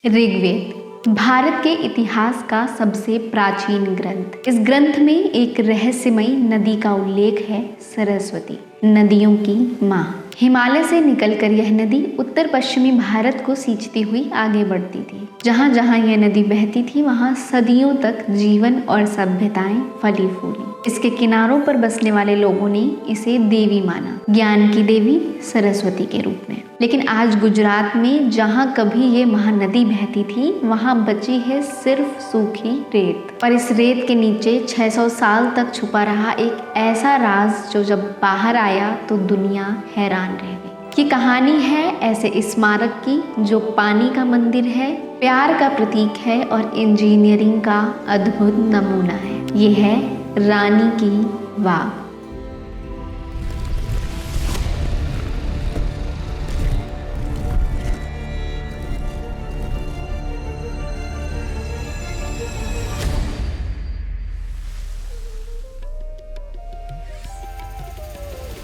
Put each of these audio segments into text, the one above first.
ऋग्वेद भारत के इतिहास का सबसे प्राचीन ग्रंथ। इस ग्रंथ में एक रहस्यमयी नदी का उल्लेख है, सरस्वती, नदियों की माँ। हिमालय से निकलकर यह नदी उत्तर पश्चिमी भारत को सींचती हुई आगे बढ़ती थी। जहाँ जहाँ यह नदी बहती थी वहाँ सदियों तक जीवन और सभ्यताएं फली फूली। इसके किनारों पर बसने वाले लोगों ने इसे देवी माना, ज्ञान की देवी सरस्वती के रूप में। लेकिन आज गुजरात में जहाँ कभी ये महानदी बहती थी वहाँ बची है सिर्फ सूखी रेत। और इस रेत के नीचे 600 साल तक छुपा रहा एक ऐसा राज जो जब बाहर आया तो दुनिया हैरान रह गई। ये कहानी है ऐसे स्मारक की जो पानी का मंदिर है, प्यार का प्रतीक है और इंजीनियरिंग का अद्भुत नमूना है। ये है रानी की वाव।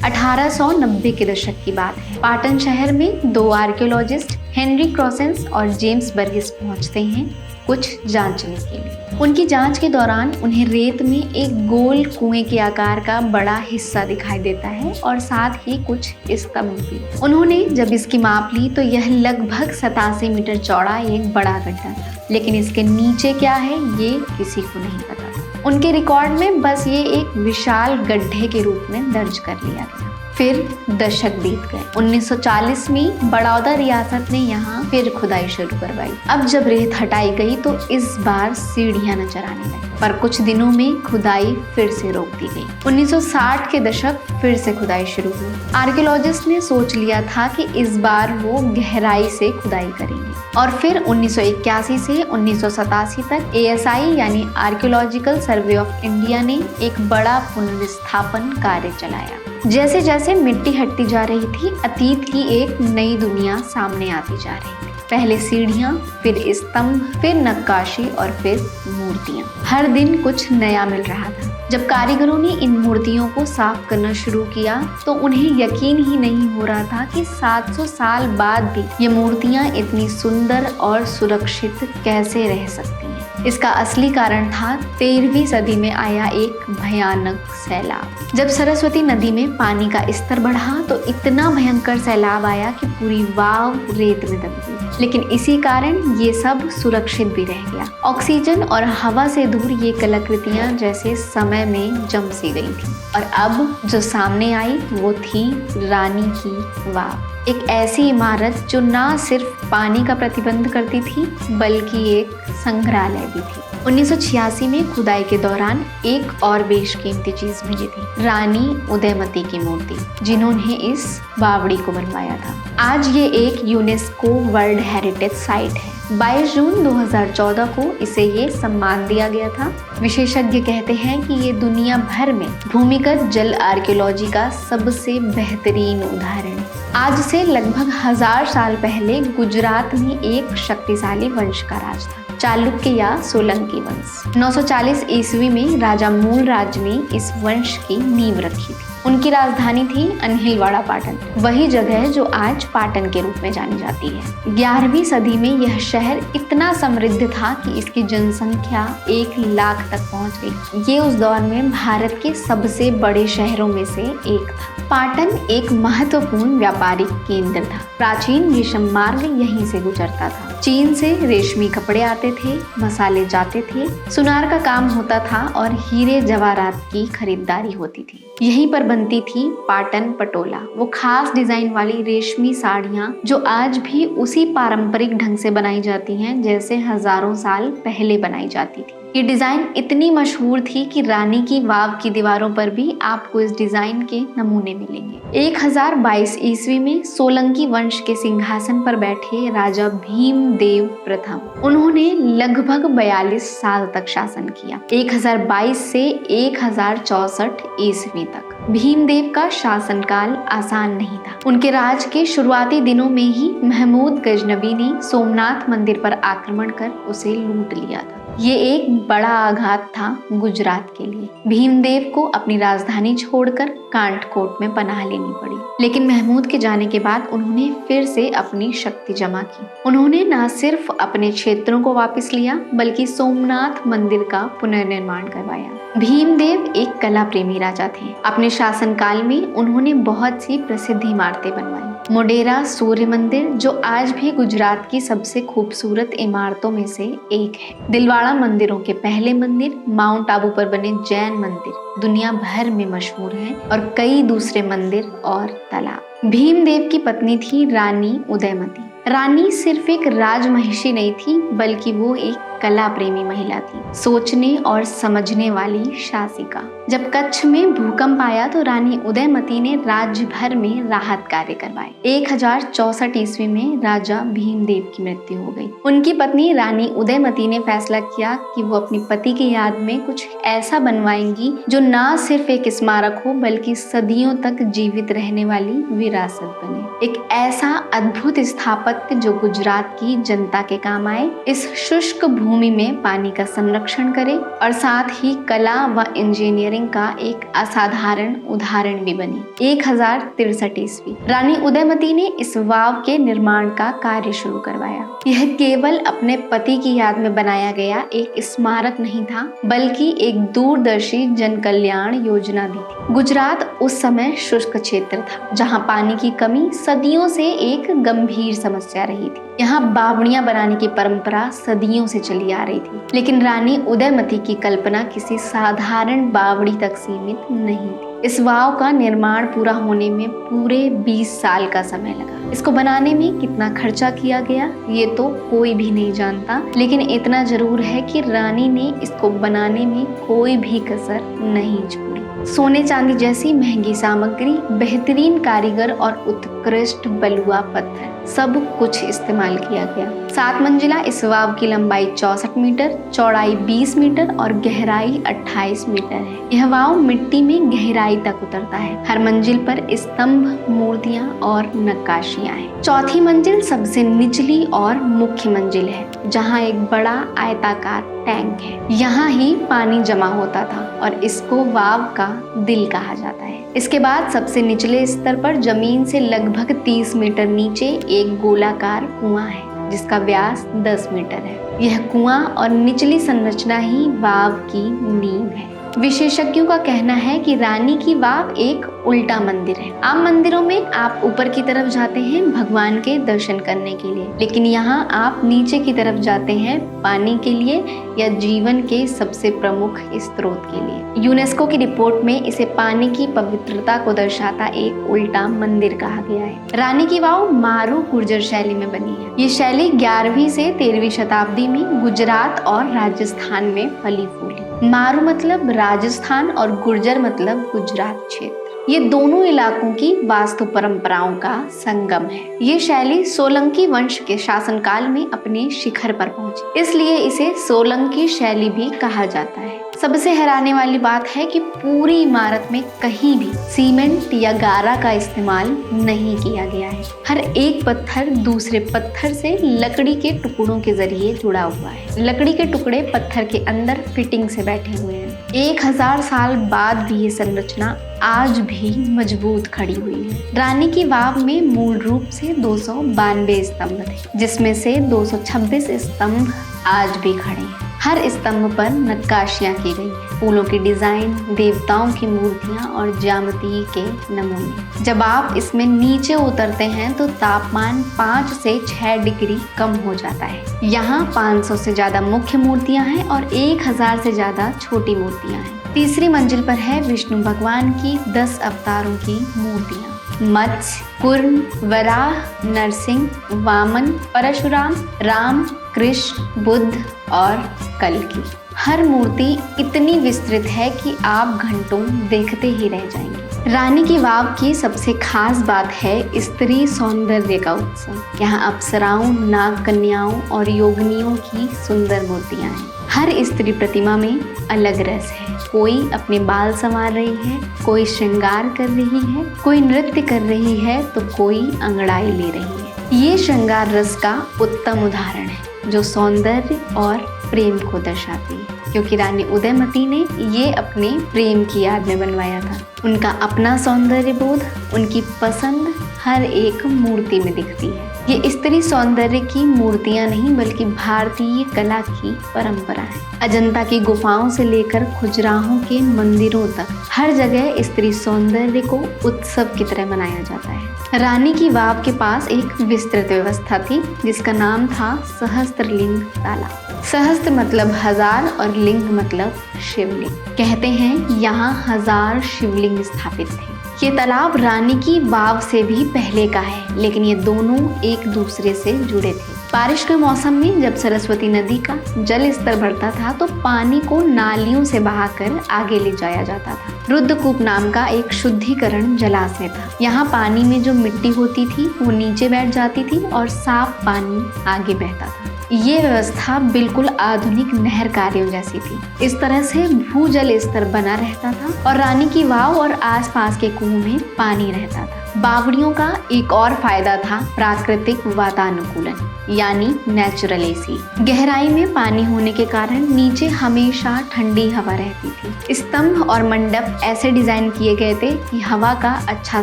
1890 के दशक की बात है। पाटन शहर में दो आर्कियोलॉजिस्ट हेनरी क्रॉसेंस और जेम्स बर्गिस पहुंचते हैं कुछ जांचने के लिए। उनकी जांच के दौरान उन्हें रेत में एक गोल कुएं के आकार का बड़ा हिस्सा दिखाई देता है और साथ ही कुछ स्तंभ भी। उन्होंने जब इसकी माप ली तो यह लगभग 87 मीटर चौड़ा एक बड़ा गड्ढा था, लेकिन इसके नीचे क्या है ये किसी को नहीं पता। उनके रिकॉर्ड में बस ये एक विशाल गड्ढे के रूप में दर्ज कर लिया गया। फिर दशक बीत गए। 1940 में बड़ौदा रियासत ने यहाँ फिर खुदाई शुरू करवाई। अब जब रेत हटाई गई तो इस बार सीढ़ियां नजर आने लगी, पर कुछ दिनों में खुदाई फिर से रोक दी गई। 1960 के दशक फिर से खुदाई शुरू हुई। आर्कियोलॉजिस्ट ने सोच लिया था कि इस बार वो गहराई से खुदाई करेंगे और फिर 1981 से 1987 तक ASI यानी आर्कियोलॉजिकल सर्वे ऑफ इंडिया ने एक बड़ा पुनर्स्थापन कार्य चलाया। जैसे जैसे मिट्टी हटती जा रही थी, अतीत की एक नई दुनिया सामने आती जा रही थी। पहले सीढ़ियां, फिर स्तंभ, फिर नक्काशी और फिर मूर्तियां। हर दिन कुछ नया मिल रहा था। जब कारीगरों ने इन मूर्तियों को साफ करना शुरू किया तो उन्हें यकीन ही नहीं हो रहा था कि 700 साल बाद भी ये मूर्तियां इतनी सुंदर और सुरक्षित कैसे रह सकती हैं। इसका असली कारण था 13वीं सदी में आया एक भयानक सैलाब। जब सरस्वती नदी में पानी का स्तर बढ़ा तो इतना भयंकर सैलाब आया कि पूरी वाव रेत में दब गई। लेकिन इसी कारण ये सब सुरक्षित भी रह गया। ऑक्सीजन और हवा से दूर ये कलाकृतियां जैसे समय में जम सी गई थी। और अब जो सामने आई वो थी रानी की वाव, एक ऐसी इमारत जो ना सिर्फ पानी का प्रतिबंध करती थी बल्कि एक संग्रहालय भी थी। 1986 में खुदाई के दौरान एक और बेशकीमती चीज मिली थी, रानी उदयमती की मूर्ति, जिन्होंने इस बावड़ी को बनवाया था। आज ये एक यूनेस्को वर्ल्ड हेरिटेज साइट है। 22 जून 2014 को इसे ये सम्मान दिया गया था। विशेषज्ञ कहते हैं कि ये दुनिया भर में भूमिगत जल आर्कियोलॉजी का सबसे बेहतरीन उदाहरण है। आज से लगभग 1000 साल पहले गुजरात में एक शक्तिशाली वंश का राज था, चालुक्य या सोलंकी वंश। 940 ईस्वी में राजा मूलराज ने इस वंश की नींव रखी थी। उनकी राजधानी थी अनहिलवाड़ा पाटन, वही जगह जो आज पाटन के रूप में जानी जाती है। 11वीं सदी में यह शहर इतना समृद्ध था कि इसकी जनसंख्या 1 लाख तक पहुंच गई। ये उस दौर में भारत के सबसे बड़े शहरों में से एक था। पाटन एक महत्वपूर्ण व्यापारिक केंद्र था। प्राचीन रेशम मार्ग यहीं से गुजरता था। चीन से रेशमी कपड़े आते थे, मसाले जाते थे, सुनार का काम होता था और हीरे जवाहरात की खरीदारी होती थी। यहीं पर बनती थी पाटन पटोला, वो खास डिजाइन वाली रेशमी साड़ियाँ जो आज भी उसी पारंपरिक ढंग से बनाई जाती हैं जैसे हजारों साल पहले बनाई जाती थी। ये डिजाइन इतनी मशहूर थी कि रानी की वाव की दीवारों पर भी आपको इस डिजाइन के नमूने मिलेंगे। 1022 ईस्वी में सोलंकी वंश के सिंहासन पर बैठे राजा भीमदेव प्रथम, उन्होंने लगभग 42 साल तक शासन किया, 1022 से 1064 ईस्वी तक। भीमदेव का शासनकाल आसान नहीं था। उनके राज के शुरुआती दिनों में ही महमूद गजनबी ने सोमनाथ मंदिर पर आक्रमण कर उसे लूट लिया था। ये एक बड़ा आघात था गुजरात के लिए। भीमदेव को अपनी राजधानी छोड़कर कांटकोट में पनाह लेनी पड़ी, लेकिन महमूद के जाने के बाद उन्होंने फिर से अपनी शक्ति जमा की। उन्होंने न सिर्फ अपने क्षेत्रों को वापस लिया बल्कि सोमनाथ मंदिर का पुनर्निर्माण करवाया। भीमदेव एक कला प्रेमी राजा थे। अपने शासनकाल में उन्होंने बहुत सी प्रसिद्ध इमारतें बनवाई। मोढेरा सूर्य मंदिर, जो आज भी गुजरात की सबसे खूबसूरत इमारतों में से एक है। दिलवाड़ा मंदिरों के पहले मंदिर, माउंट आबू पर बने जैन मंदिर दुनिया भर में मशहूर हैं, और कई दूसरे मंदिर और तालाब। भीमदेव की पत्नी थी रानी उदयमती। रानी सिर्फ एक राजमहिषी नहीं थी, बल्कि वो एक कला प्रेमी महिला थी, सोचने और समझने वाली शासिका। जब कच्छ में भूकंप आया तो रानी उदयमती ने राज्य भर में राहत कार्य करवाए। 1064 ईस्वी में राजा भीमदेव की मृत्यु हो गई। उनकी पत्नी रानी उदयमती ने फैसला किया कि वो अपनी पति की याद में कुछ ऐसा बनवाएंगी जो न सिर्फ एक स्मारक हो बल्कि सदियों तक जीवित रहने वाली विरासत बने। एक ऐसा अद्भुत स्थापत्य जो गुजरात की जनता के काम आए, इस शुष्क भूमि में पानी का संरक्षण करे और साथ ही कला व इंजीनियरिंग का एक असाधारण उदाहरण भी बनी। 1063 ईस्वी रानी उदयमती ने इस वाव के निर्माण का कार्य शुरू करवाया। यह केवल अपने पति की याद में बनाया गया एक स्मारक नहीं था, बल्कि एक दूरदर्शी जन कल्याण योजना भी थी। गुजरात उस समय शुष्क क्षेत्र था, जहां पानी की कमी सदियों से एक गंभीर समस्या रही थी। यहाँ बावड़ियां बनाने की परंपरा सदियों से चली आ रही थी, लेकिन रानी उदयमती की कल्पना किसी साधारण बावड़ी तक सीमित नहीं थी। इस वाव का निर्माण पूरा होने में पूरे 20 साल का समय लगा। इसको बनाने में कितना खर्चा किया गया ये तो कोई भी नहीं जानता, लेकिन इतना जरूर है कि रानी ने इसको बनाने में कोई भी कसर नहीं छोड़ी। सोने चांदी जैसी महंगी सामग्री, बेहतरीन कारीगर और उत्कृष्ट बलुआ पत्थर, सब कुछ इस्तेमाल किया गया। 7 मंजिला इस वाव की लंबाई 64 मीटर, चौड़ाई 20 मीटर और गहराई 28 मीटर है। यह वाव मिट्टी में गहराई तक उतरता है। हर मंजिल पर स्तंभ, मूर्तियां और नक्काशियां हैं। चौथी मंजिल सबसे निचली और मुख्य मंजिल है, जहां एक बड़ा आयताकार टैंक है। यहाँ ही पानी जमा होता था और इसको वाव का दिल कहा जाता है। इसके बाद सबसे निचले स्तर पर जमीन से लगभग 30 मीटर नीचे एक गोलाकार कुआं है, जिसका व्यास 10 मीटर है। यह कुआं और निचली संरचना ही वाव की नींव है। विशेषज्ञों का कहना है कि रानी की वाव एक उल्टा मंदिर है। आम मंदिरों में आप ऊपर की तरफ जाते हैं भगवान के दर्शन करने के लिए, लेकिन यहाँ आप नीचे की तरफ जाते हैं पानी के लिए या जीवन के सबसे प्रमुख स्रोत के लिए। यूनेस्को की रिपोर्ट में इसे पानी की पवित्रता को दर्शाता एक उल्टा मंदिर कहा गया है। रानी की वाव मारू गुर्जर शैली में बनी है। ये शैली 11वीं से 13वीं शताब्दी में गुजरात और राजस्थान में फली फूली। मारू मतलब राजस्थान और गुर्जर मतलब गुजरात क्षेत्र। ये दोनों इलाकों की वास्तु परंपराओं का संगम है। ये शैली सोलंकी वंश के शासनकाल में अपने शिखर पर पहुंची, इसलिए इसे सोलंकी शैली भी कहा जाता है। सबसे हैरानी वाली बात है कि पूरी इमारत में कहीं भी सीमेंट या गारा का इस्तेमाल नहीं किया गया है। हर एक पत्थर दूसरे पत्थर से लकड़ी के टुकड़ों के जरिए जुड़ा हुआ है। लकड़ी के टुकड़े पत्थर के अंदर फिटिंग से बैठे हुए हैं। 1000 साल बाद भी ये संरचना आज भी मजबूत खड़ी हुई है। रानी की वाव में मूल रूप से 292 स्तंभ थे, जिसमें से 226 स्तंभ आज भी खड़े हैं। हर स्तंभ पर नक्काशियां की गई हैं, फूलों की डिजाइन, देवताओं की मूर्तियां और ज्यामिति के नमूने। जब आप इसमें नीचे उतरते हैं तो तापमान 5 से 6 डिग्री कम हो जाता है। यहाँ 500 से ज्यादा मुख्य मूर्तियां हैं और 1000 से ज्यादा छोटी मूर्तियां हैं। तीसरी मंजिल पर है विष्णु भगवान की 10 अवतारों की मूर्तियां। मत्स्य, कूर्म, वराह, नरसिंह, वामन, परशुराम, राम, कृष्ण, बुद्ध और कल्कि। हर मूर्ति इतनी विस्तृत है कि आप घंटों देखते ही रह जाएंगे। रानी की वाव की सबसे खास बात है स्त्री सौंदर्य का उत्सव। यहाँ अप्सराओं, नाग कन्याओं और योगिनियों की सुंदर मूर्तियां हैं। हर स्त्री प्रतिमा में अलग रस है। कोई अपने बाल संवार रही है, कोई श्रृंगार कर रही है, कोई नृत्य कर रही है तो कोई अंगड़ाई ले रही है। ये श्रृंगार रस का उत्तम उदाहरण है। जो सौंदर्य और प्रेम को दर्शाती है, क्योंकि रानी उदयमती ने ये अपने प्रेम की याद में बनवाया था। उनका अपना सौंदर्य बोध, उनकी पसंद हर एक मूर्ति में दिखती है। ये स्त्री सौंदर्य की मूर्तियां नहीं बल्कि भारतीय कला की परंपरा है। अजंता की गुफाओं से लेकर खजुराहो के मंदिरों तक हर जगह स्त्री सौंदर्य को उत्सव की तरह मनाया जाता है। रानी की वाव के पास एक विस्तृत व्यवस्था थी जिसका नाम था सहस्त्रलिंग तालाब। सहस्त्र मतलब हजार और लिंग मतलब शिवलिंग। कहते हैं यहाँ 1000 शिवलिंग स्थापित थे। ये तालाब रानी की वाव से भी पहले का है, लेकिन ये दोनों एक दूसरे से जुड़े थे। बारिश के मौसम में जब सरस्वती नदी का जल स्तर बढ़ता था तो पानी को नालियों से बहाकर आगे ले जाया जाता था। रुद्रकूप नाम का एक शुद्धिकरण जलाशय था। यहाँ पानी में जो मिट्टी होती थी वो नीचे बैठ जाती थी और साफ पानी आगे बहता था। ये व्यवस्था बिल्कुल आधुनिक नहर कार्यों जैसी थी। इस तरह से भूजल स्तर बना रहता था और रानी की वाव और आसपास के कुओं में पानी रहता था। बावड़ियों का एक और फायदा था प्राकृतिक वातानुकूलन, यानी नेचुरल एसी। गहराई में पानी होने के कारण नीचे हमेशा ठंडी हवा रहती थी। स्तंभ और मंडप ऐसे डिजाइन किए गए थे कि हवा का अच्छा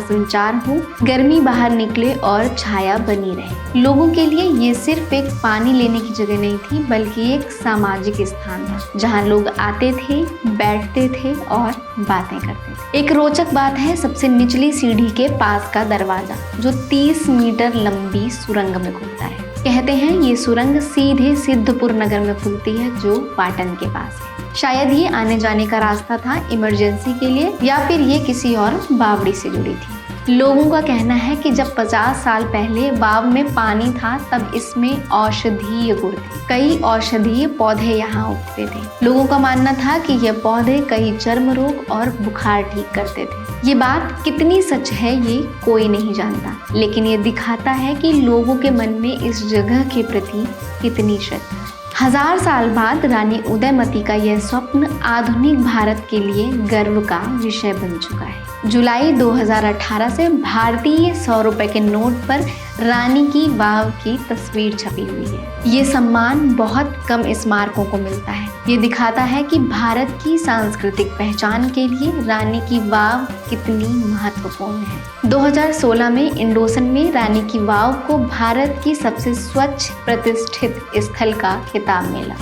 संचार हो, गर्मी बाहर निकले और छाया बनी रहे। लोगों के लिए ये सिर्फ एक पानी लेने की जगह नहीं थी बल्कि एक सामाजिक स्थान था जहाँ लोग आते थे, बैठते थे और बातें करते थे। एक रोचक बात है सबसे निचली सीढ़ी के पास का दरवाजा जो 30 मीटर लंबी सुरंग में खुलता है। कहते हैं ये सुरंग सीधे सिद्धपुर नगर में खुलती है जो पाटन के पास है। शायद ये आने जाने का रास्ता था इमरजेंसी के लिए या फिर ये किसी और बावड़ी से जुड़ी थी। लोगों का कहना है कि जब 50 साल पहले वाव में पानी था तब इसमें औषधीय गुण थे। कई औषधीय पौधे यहाँ उगते थे। लोगों का मानना था कि ये पौधे कई चर्म रोग और बुखार ठीक करते थे। ये बात कितनी सच है ये कोई नहीं जानता, लेकिन ये दिखाता है कि लोगों के मन में इस जगह के प्रति कितनी श्रद्धा है। 1000 साल बाद रानी उदयमती का यह स्वप्न आधुनिक भारत के लिए गर्व का विषय बन चुका है। जुलाई 2018 से भारतीय 100 रुपए के नोट पर रानी की वाव की तस्वीर छपी हुई है। ये सम्मान बहुत कम स्मारकों को मिलता है। ये दिखाता है कि भारत की सांस्कृतिक पहचान के लिए रानी की वाव कितनी महत्वपूर्ण है। 2016 में इंडोसन में रानी की वाव को भारत की सबसे स्वच्छ प्रतिष्ठित स्थल का खिताब मिला।